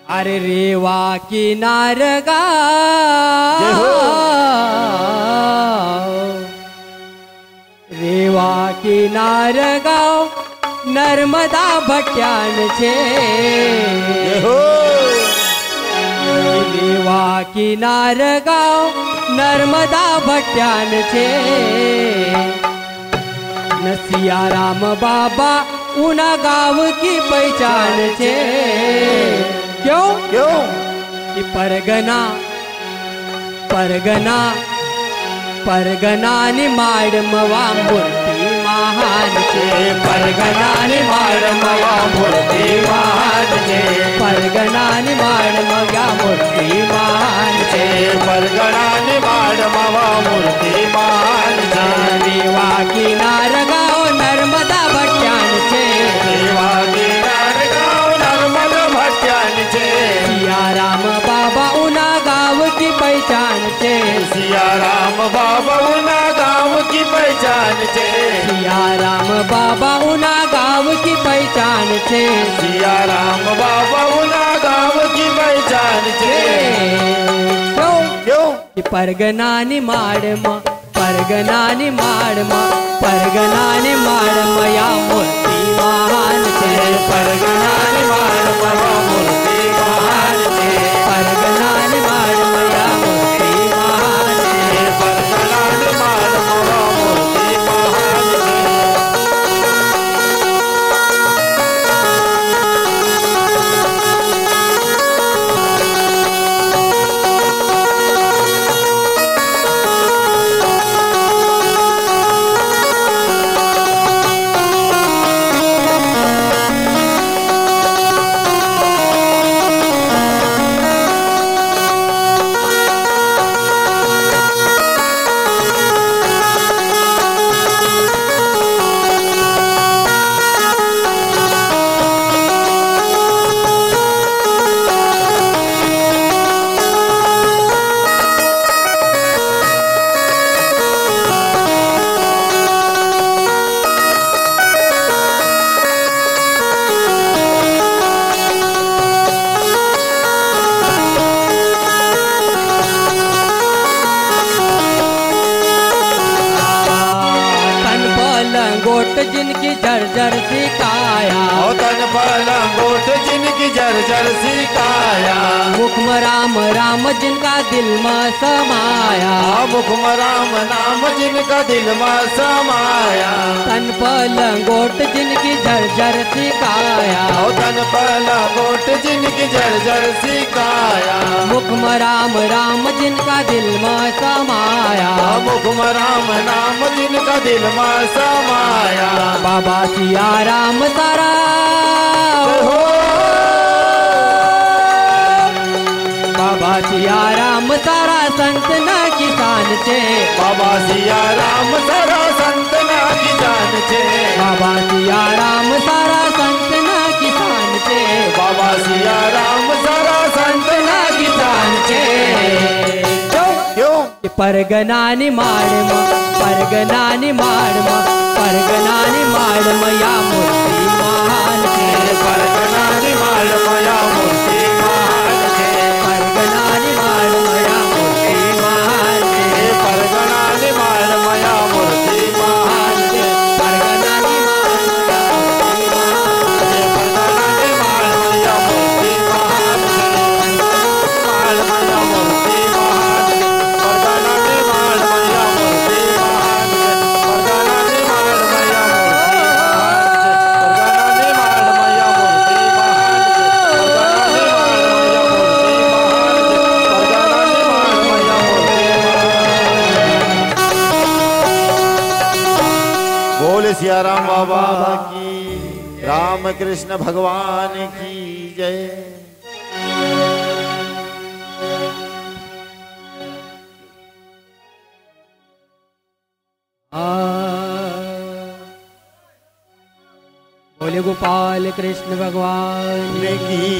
अरे रेवा किनार रेवा किनार गाव नर्मदा भट्ट्यांचे रेवा किनार गाव नर्मदा भट्ट्यांचे नसिया राम बाबा उना गाव की पहचान छे। क्यों क्यों कि परगना परगना परगना निमाड़ मवा मूर्ति महान छे। परगना निमाड़ मवा मूर्ति महान छे। परगना निमाड़ मवा मूर्ति महान छे। परगना निमाड़ मवा मूर्ति महान छे। रेवा किनार गाव नर्मदा भट्ट्यान छे। रेवा किनार गाव नर्मदा भट्ट्यान छे। सिया राम बाबा उना गाव की पहचान छे। सिया राम बाबा उना गाव की पहचान छे। सिया राम बाबा उना गाव की पहचान छे। सिया राम बाबा उना गाव की पहचान छे। क्यों क्यों कि परगना निमाड़ म परगना निमाड़ म परगना निमाड़ मया मूर्ति महान छे। परगना निमाड़ मवा मूर्ति महान छे। परगना निमाड़ मया मूर्ति महान छे। परगना निमाड़ मवा मूर्ति महान छे। गोट जिनकी जर्जर सी काया। तन पर गोट जिनकी जर्जर सी काया। मुख में राम राम जिनका दिल में समाया। मुख में राम नाम जिनका दिल में समाया। तन पर गोट जिनकी जर्जर सी काया। तन पर गोट जिनकी जर्जर सी काया। मुख में राम राम जिनका दिल में समाया। मुख में राम नाम जिनका दिल में समाया। बाबा सिया राम तारा हो बाबा सिया राम तारा संत न किसान छे। बाबा सिया राम सारा संत ना की जान छे। बाबा सिया राम सारा संत न किसान छे। बाबा सिया राम सारा संत ना की जान छे। क्यों परगना निमाड़ म परगना निमाड़ म परगना निमाड़ मया मूर्ति महान छे। परगना निमाड़ मया मूर्ति महान छे। परगना निमाड़ मया मूर्ति महान छे। परगना निमाड़ मया मूर्ति महान छे। परगना निमाड़ मया मूर्ति महान छे। परगना निमाड़ मया मूर्ति महान छे। निमाड़ मया मूर्ति महान छे। परगना निमाड़ मया मूर्ति महान छे। परगना निमाड़ मया मूर्ति बोले सिया राम बाबा की, राम कृष्ण भगवान की जय। बोले गोपाल कृष्ण भगवान की।